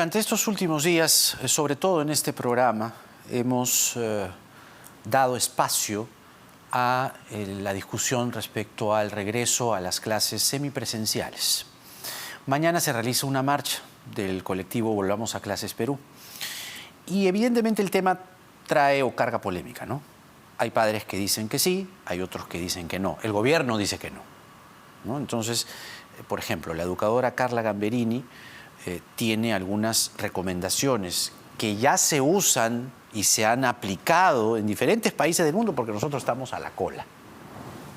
Durante estos últimos días, sobre todo en este programa, hemos dado espacio a la discusión respecto al regreso a las clases semipresenciales. Mañana se realiza una marcha del colectivo Volvamos a Clases Perú y evidentemente el tema trae o carga polémica, ¿no? Hay padres que dicen que sí, hay otros que dicen que no. El gobierno dice que no, ¿no? Entonces, por ejemplo, la educadora Carla Gamberini tiene algunas recomendaciones que ya se usan y se han aplicado en diferentes países del mundo porque nosotros estamos a la cola.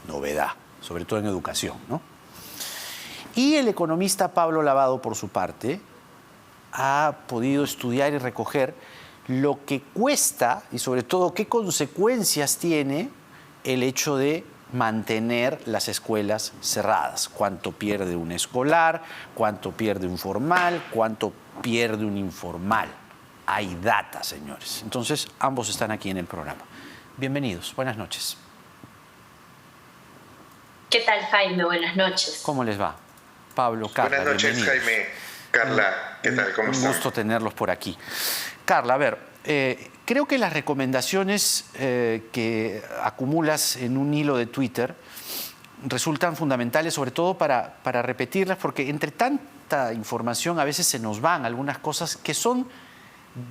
Novedad, sobre todo en educación, ¿no? Y el economista Pablo Lavado, por su parte, ha podido estudiar y recoger lo que cuesta y sobre todo qué consecuencias tiene el hecho de mantener las escuelas cerradas. Cuánto pierde un escolar, cuánto pierde un formal, cuánto pierde un informal. Hay data, señores. Entonces, ambos están aquí en el programa. Bienvenidos, buenas noches. ¿Qué tal, Jaime? Buenas noches. ¿Cómo les va? Pablo, Carla, buenas noches, bienvenidos. Jaime, Carla, ¿qué tal? ¿Cómo están? Un gusto tenerlos por aquí. Carla, a ver, creo que las recomendaciones que acumulas en un hilo de Twitter resultan fundamentales, sobre todo para repetirlas, porque entre tanta información a veces se nos van algunas cosas que son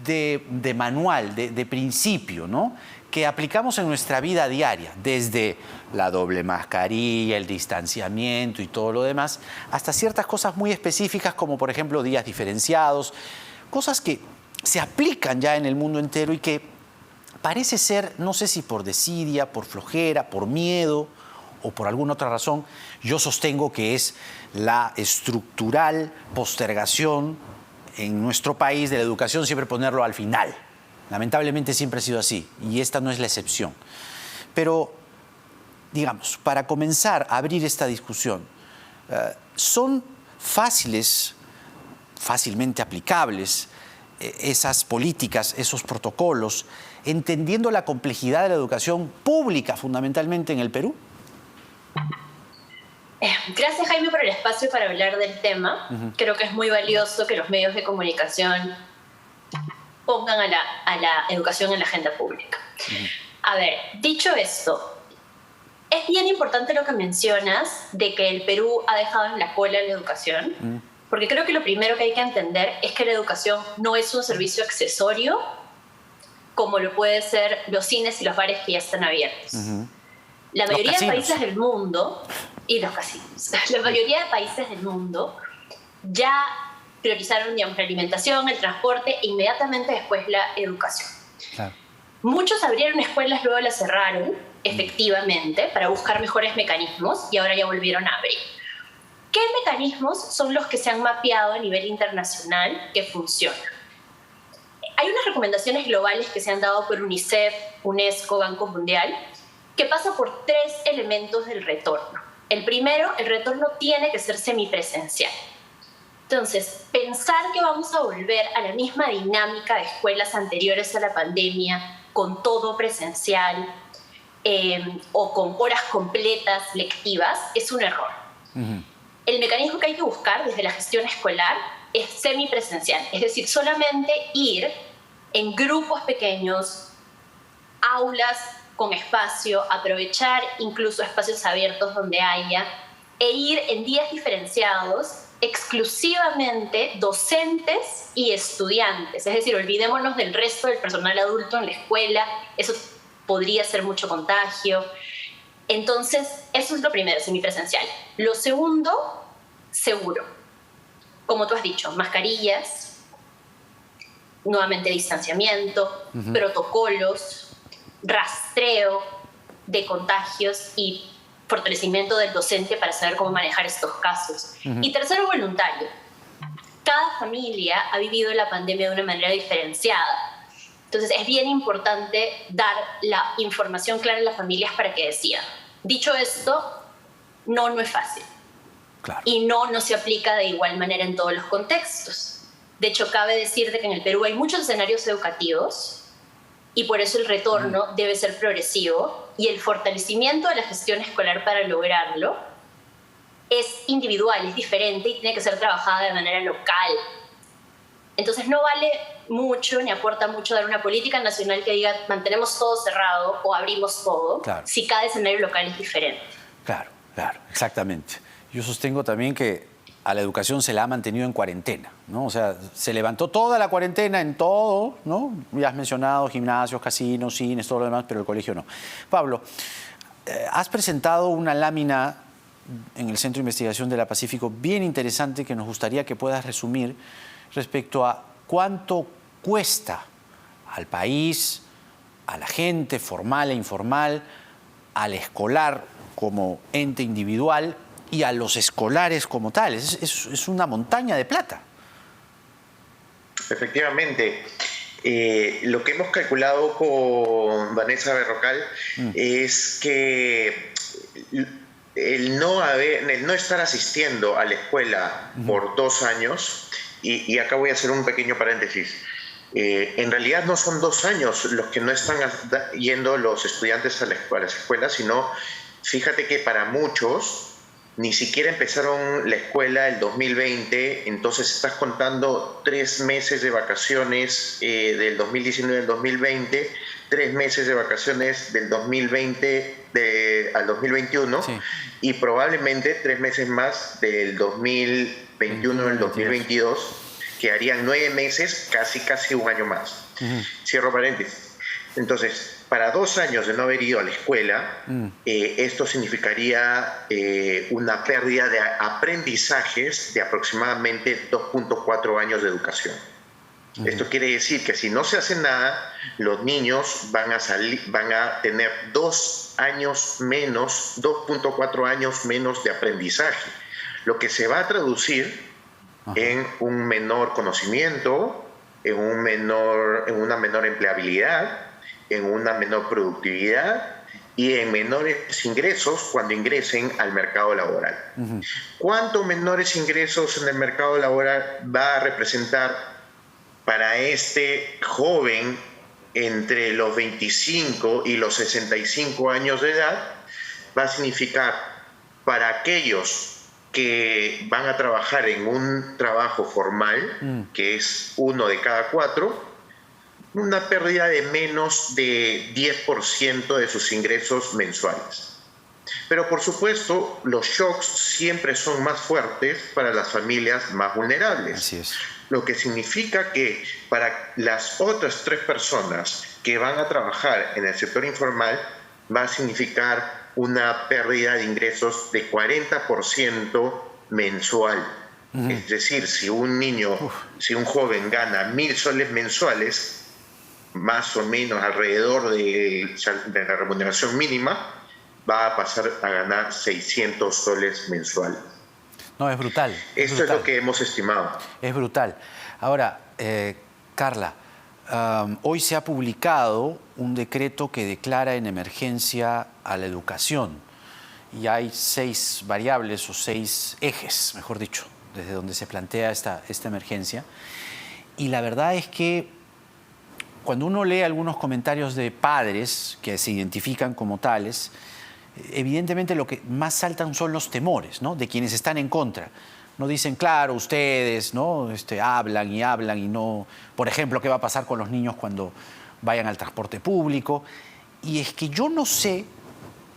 de manual, de principio, ¿no? Que aplicamos en nuestra vida diaria, desde la doble mascarilla, el distanciamiento y todo lo demás, hasta ciertas cosas muy específicas como, por ejemplo, días diferenciados, cosas que se aplican ya en el mundo entero y que parece ser, no sé si por desidia, por flojera, por miedo o por alguna otra razón, yo sostengo que es la estructural postergación en nuestro país de la educación, siempre ponerlo al final. Lamentablemente siempre ha sido así y esta no es la excepción. Pero, digamos, para comenzar a abrir esta discusión, ¿son fácilmente aplicables esas políticas, esos protocolos, entendiendo la complejidad de la educación pública fundamentalmente en el Perú? Gracias, Jaime, por el espacio para hablar del tema. Creo que es muy valioso que los medios de comunicación pongan a la educación en la agenda pública. A ver, dicho esto, es bien importante lo que mencionas de que el Perú ha dejado en la cola la educación, porque creo que lo primero que hay que entender es que la educación no es un servicio accesorio como lo puede ser los cines y los bares que ya están abiertos. La mayoría de países del mundo, y los casinos, la mayoría de países del mundo ya priorizaron, digamos, la alimentación, el transporte e inmediatamente después la educación. Claro. Muchos abrieron escuelas, luego las cerraron, efectivamente, para buscar mejores mecanismos y ahora ya volvieron a abrir. ¿Qué mecanismos son los que se han mapeado a nivel internacional que funcionan? Hay unas recomendaciones globales que se han dado por UNICEF, UNESCO, Banco Mundial, que pasa por 3 elementos del retorno. El primero, el retorno tiene que ser semipresencial. Entonces, pensar que vamos a volver a la misma dinámica de escuelas anteriores a la pandemia, con todo presencial o con horas completas lectivas, es un error. El mecanismo que hay que buscar desde la gestión escolar es semipresencial, es decir, solamente ir en grupos pequeños, aulas con espacio, aprovechar incluso espacios abiertos donde haya, e ir en días diferenciados exclusivamente docentes y estudiantes. Es decir, olvidémonos del resto del personal adulto en la escuela, eso podría ser mucho contagio. Entonces, eso es lo primero, semipresencial. Lo segundo, seguro. Como tú has dicho, mascarillas, nuevamente distanciamiento, protocolos, rastreo de contagios y fortalecimiento del docente para saber cómo manejar estos casos. Y tercero, voluntario. Cada familia ha vivido la pandemia de una manera diferenciada. Entonces, es bien importante dar la información clara a las familias para que decidan. Dicho esto, no es fácil. Claro. Y no se aplica de igual manera en todos los contextos. De hecho, cabe decirte que en el Perú hay muchos escenarios educativos y por eso el retorno debe ser progresivo y el fortalecimiento de la gestión escolar para lograrlo es individual, es diferente y tiene que ser trabajada de manera local. Entonces no vale mucho ni aporta mucho dar una política nacional que diga mantenemos todo cerrado o abrimos todo, claro, si cada escenario local es diferente. Claro, claro, exactamente. Yo sostengo también que a la educación se la ha mantenido en cuarentena, ¿no? O sea, se levantó toda la cuarentena en todo, ¿no? Ya has mencionado gimnasios, casinos, cines, todo lo demás, pero el colegio no. Pablo, has presentado una lámina en el Centro de Investigación de la Pacífico bien interesante que nos gustaría que puedas resumir respecto a cuánto cuesta al país, a la gente formal e informal, al escolar como ente individual y a los escolares como tales. Es una montaña de plata. Efectivamente. Lo que hemos calculado con Vanessa Berrocal es que el no estar asistiendo a la escuela por 2 años, y acá voy a hacer un pequeño paréntesis, en realidad no son 2 años los que no están yendo los estudiantes a las escuelas, sino fíjate que para muchos ni siquiera empezaron la escuela el 2020, entonces estás contando 3 meses de vacaciones del 2019 al 2020, 3 meses de vacaciones del 2020 al 2021, sí, y probablemente 3 meses más del 2021 al 2022, que harían 9 meses, casi un año más. Cierro paréntesis. Entonces, para 2 años de no haber ido a la escuela, esto significaría una pérdida de aprendizajes de aproximadamente 2.4 años de educación. Esto quiere decir que si no se hace nada, los niños van a tener 2 años menos, 2.4 años menos de aprendizaje, lo que se va a traducir en un menor conocimiento, en una menor empleabilidad, en una menor productividad y en menores ingresos cuando ingresen al mercado laboral. ¿Cuántos menores ingresos en el mercado laboral va a representar para este joven entre los 25 y los 65 años de edad? Va a significar para aquellos que van a trabajar en un trabajo formal, que es 1 de cada 4, una pérdida de menos de 10% de sus ingresos mensuales. Pero por supuesto, los shocks siempre son más fuertes para las familias más vulnerables. Así es. Lo que significa que para las otras 3 personas que van a trabajar en el sector informal va a significar una pérdida de ingresos de 40% mensual. Es decir, si un joven gana 1.000 soles mensuales, más o menos alrededor de la remuneración mínima, va a pasar a ganar 600 soles mensuales. No, es brutal. Esto es lo que hemos estimado. Es brutal. Ahora, Carla, hoy se ha publicado un decreto que declara en emergencia a la educación. Y hay 6 variables o 6 ejes, mejor dicho, desde donde se plantea esta emergencia. Y la verdad es que cuando uno lee algunos comentarios de padres que se identifican como tales, evidentemente lo que más saltan son los temores, ¿no?, de quienes están en contra. No dicen, claro, ustedes, ¿no?, hablan y no... Por ejemplo, ¿qué va a pasar con los niños cuando vayan al transporte público? Y es que yo no sé,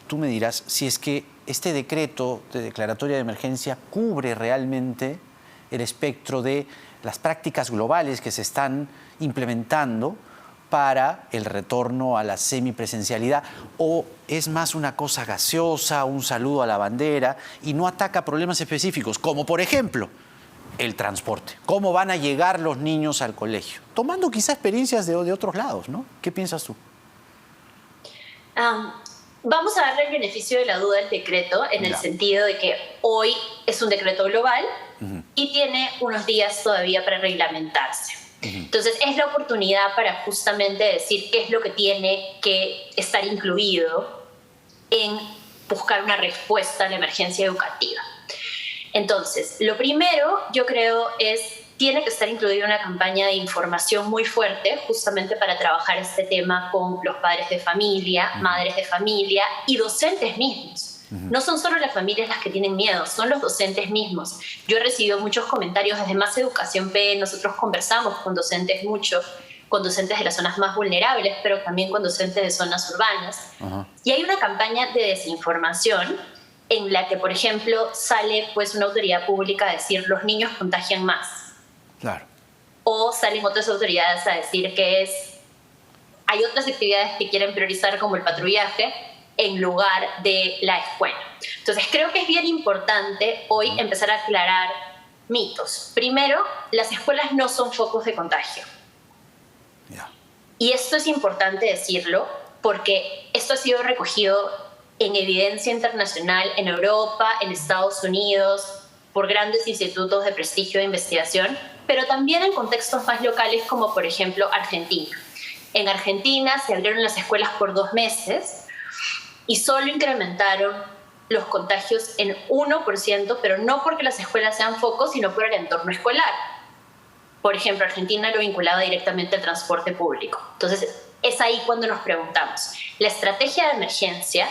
tú me dirás, si es que este decreto de declaratoria de emergencia cubre realmente el espectro de las prácticas globales que se están implementando para el retorno a la semipresencialidad, o es más una cosa gaseosa, un saludo a la bandera, y no ataca problemas específicos, como por ejemplo el transporte. ¿Cómo van a llegar los niños al colegio? Tomando quizá experiencias de otros lados, ¿no? ¿Qué piensas tú? Vamos a darle el beneficio de la duda al decreto, en el sentido de que hoy es un decreto global y tiene unos días todavía para reglamentarse. Entonces es la oportunidad para justamente decir qué es lo que tiene que estar incluido en buscar una respuesta a la emergencia educativa. Entonces, lo primero, yo creo, tiene que estar incluida una campaña de información muy fuerte justamente para trabajar este tema con los padres de familia, madres de familia y docentes mismos. No son solo las familias las que tienen miedo, son los docentes mismos. Yo he recibido muchos comentarios desde Más Educación P. Nosotros conversamos con docentes mucho, con docentes de las zonas más vulnerables, pero también con docentes de zonas urbanas. Y hay una campaña de desinformación en la que, por ejemplo, sale pues una autoridad pública a decir los niños contagian más. Claro. O salen otras autoridades a decir que hay otras actividades que quieren priorizar como el patrullaje en lugar de la escuela. Entonces creo que es bien importante hoy empezar a aclarar mitos. Primero, las escuelas no son focos de contagio. Y esto es importante decirlo porque esto ha sido recogido en evidencia internacional en Europa, en Estados Unidos, por grandes institutos de prestigio de investigación, pero también en contextos más locales como por ejemplo Argentina. En Argentina se abrieron las escuelas por 2 meses y solo incrementaron los contagios en 1%, pero no porque las escuelas sean focos, sino por el entorno escolar. Por ejemplo, Argentina lo vinculaba directamente al transporte público. Entonces, es ahí cuando nos preguntamos, la estrategia de emergencia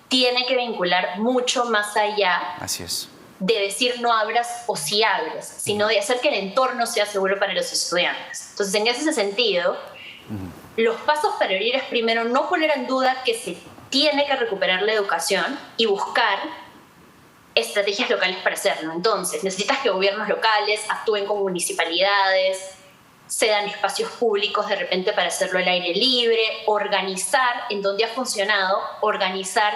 tiene que vincular mucho más allá Así es. de decir no abras o sí abres, sino de hacer que el entorno sea seguro para los estudiantes. Entonces, en ese sentido, los pasos para abrir es primero no poner en duda que se tiene que recuperar la educación y buscar estrategias locales para hacerlo. Entonces, necesitas que gobiernos locales actúen con municipalidades, cedan espacios públicos de repente para hacerlo al aire libre, organizar en donde ha funcionado, organizar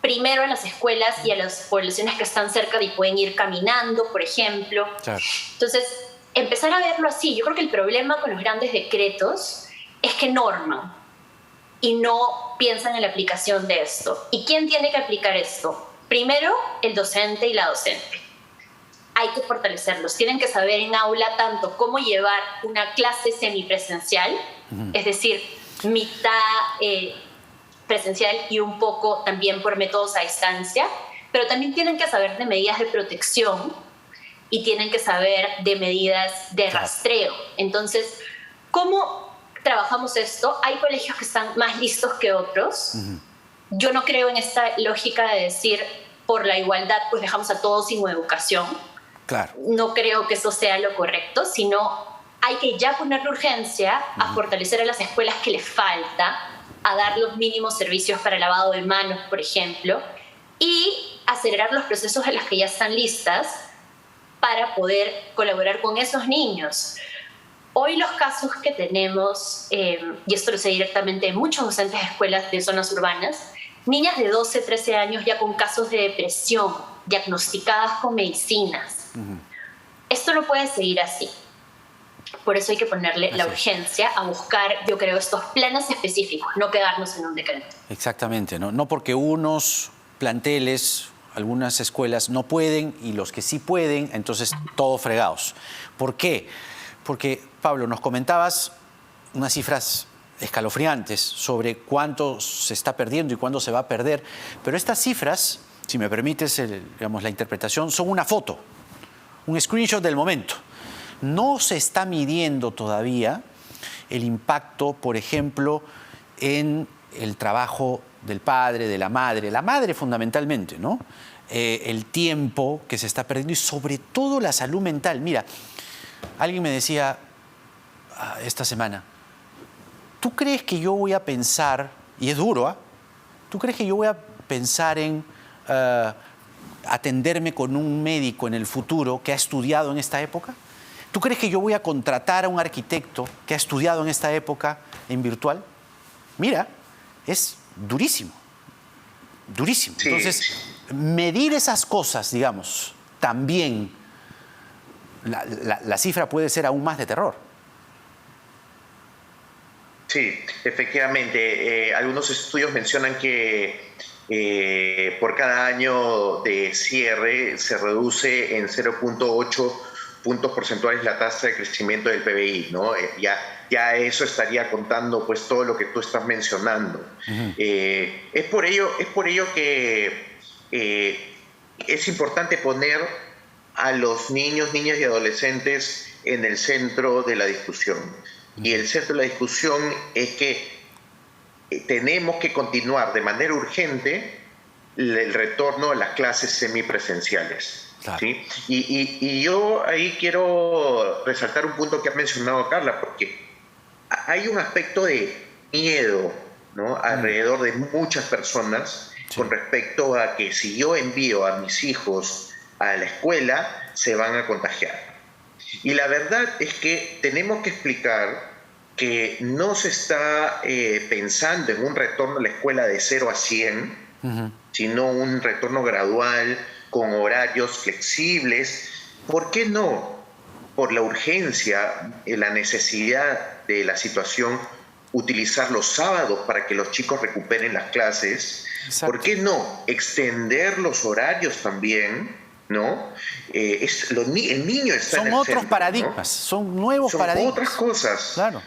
primero en las escuelas y a las poblaciones que están cerca y pueden ir caminando, por ejemplo. Claro. Entonces, empezar a verlo así. Yo creo que el problema con los grandes decretos es que norman y no piensan en la aplicación de esto. ¿Y quién tiene que aplicar esto? Primero, el docente y la docente. Hay que fortalecerlos. Tienen que saber en aula tanto cómo llevar una clase semipresencial, es decir, mitad presencial y un poco también por métodos a distancia, pero también tienen que saber de medidas de protección y tienen que saber de medidas de rastreo. Entonces, ¿cómo trabajamos esto? Hay colegios que están más listos que otros. Yo no creo en esta lógica de decir por la igualdad pues dejamos a todos sin educación. Claro. No creo que eso sea lo correcto, sino hay que ya ponerle urgencia a fortalecer a las escuelas que les falta, a dar los mínimos servicios para lavado de manos, por ejemplo, y acelerar los procesos de las que ya están listas para poder colaborar con esos niños. Hoy los casos que tenemos, y esto lo sé directamente de muchos docentes de escuelas de zonas urbanas, niñas de 12, 13 años ya con casos de depresión, diagnosticadas con medicinas. Esto no puede seguir así. Por eso hay que ponerle la urgencia a buscar, yo creo, estos planes específicos, no quedarnos en un decreto. Exactamente, no porque unos planteles, algunas escuelas no pueden y los que sí pueden, entonces todos fregados. ¿Por qué? Porque, Pablo, nos comentabas unas cifras escalofriantes sobre cuánto se está perdiendo y cuándo se va a perder, pero estas cifras, si me permites la interpretación, son una foto, un screenshot del momento. No se está midiendo todavía el impacto, por ejemplo, en el trabajo del padre, de la madre fundamentalmente, ¿no? El tiempo que se está perdiendo y sobre todo la salud mental. Mira, alguien me decía esta semana, ¿tú crees que yo voy a pensar, y es duro, ¿tú crees que yo voy a pensar en atenderme con un médico en el futuro que ha estudiado en esta época? ¿Tú crees que yo voy a contratar a un arquitecto que ha estudiado en esta época en virtual? Mira, es durísimo, durísimo. Sí. Entonces, medir esas cosas, digamos, también, la cifra puede ser aún más de terror. Sí, efectivamente. Algunos estudios mencionan que por cada año de cierre se reduce en 0.8 puntos porcentuales la tasa de crecimiento del PBI, ¿no? Ya eso estaría contando pues todo lo que tú estás mencionando. Es por ello que es importante poner a los niños, niñas y adolescentes en el centro de la discusión. Y el centro de la discusión es que tenemos que continuar de manera urgente el retorno a las clases semipresenciales. Claro. ¿Sí? Y yo ahí quiero resaltar un punto que ha mencionado Carla, porque hay un aspecto de miedo, ¿no?, alrededor de muchas personas, sí, con respecto a que si yo envío a mis hijos a la escuela, se van a contagiar. Y la verdad es que tenemos que explicar que no se está pensando en un retorno a la escuela de 0 a 100, sino un retorno gradual, con horarios flexibles. ¿Por qué no? Por la urgencia, la necesidad de la situación, utilizar los sábados para que los chicos recuperen las clases. Exacto. ¿Por qué no extender los horarios también? ¿No? El niño está en el otros centro, paradigmas, ¿no? Son nuevos paradigmas. Son otras cosas. Claro.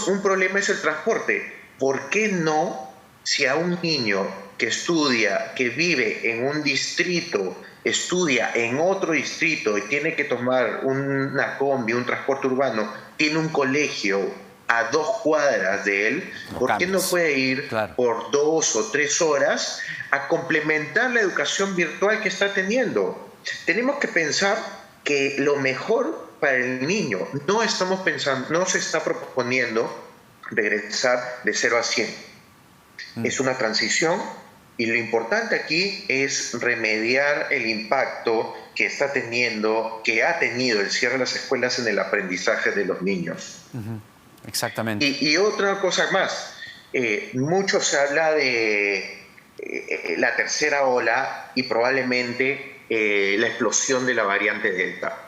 Un problema es el transporte. ¿Por qué no, si a un niño que estudia, que vive en un distrito, estudia en otro distrito y tiene que tomar una combi, un transporte urbano, tiene un colegio a 2 cuadras de él, ¿por qué no puede ir por 2 o 3 horas a complementar la educación virtual que está teniendo? Tenemos que pensar que lo mejor para el niño, no se está proponiendo regresar de 0 a 100. Es una transición, y lo importante aquí es remediar el impacto que ha tenido el cierre de las escuelas en el aprendizaje de los niños. Exactamente. Y otra cosa más, mucho se habla de la tercera ola y probablemente la explosión de la variante Delta.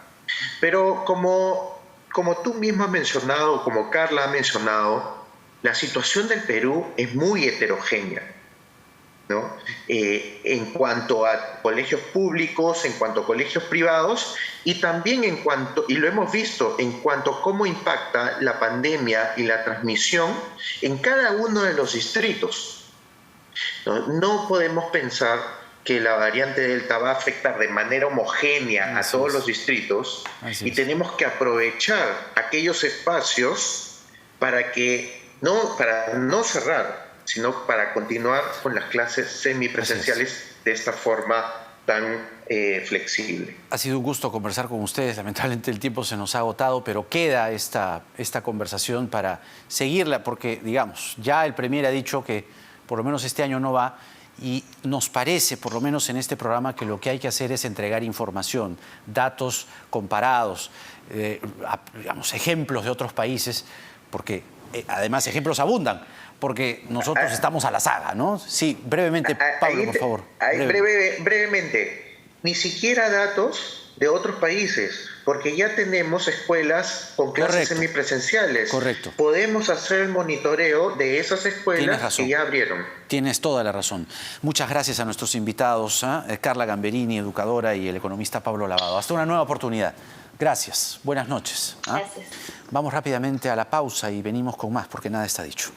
Pero como tú mismo has mencionado, como Carla ha mencionado, la situación del Perú es muy heterogénea, ¿no? En cuanto a colegios públicos, en cuanto a colegios privados, y también y lo hemos visto, en cuanto a cómo impacta la pandemia y la transmisión en cada uno de los distritos. No podemos pensar que la variante Delta va a afectar de manera homogénea a todos los distritos, y tenemos que aprovechar aquellos espacios para no cerrar, sino para continuar con las clases semipresenciales de esta forma tan flexible. Ha sido un gusto conversar con ustedes. Lamentablemente el tiempo se nos ha agotado, pero queda esta conversación para seguirla, porque, digamos, ya el Premier ha dicho que por lo menos este año no va, y nos parece, por lo menos en este programa, que lo que hay que hacer es entregar información, datos comparados, digamos, ejemplos de otros países, porque además ejemplos abundan, porque nosotros estamos a la saga, ¿no? Sí, brevemente, Pablo, por favor. Brevemente, ni siquiera datos de otros países, porque ya tenemos escuelas con clases semipresenciales. Correcto. Podemos hacer el monitoreo de esas escuelas que ya abrieron. Tienes toda la razón. Muchas gracias a nuestros invitados, Carla Gamberini, educadora, y el economista Pablo Lavado. Hasta una nueva oportunidad. Gracias. Buenas noches. Gracias. Vamos rápidamente a la pausa y venimos con más, porque nada está dicho.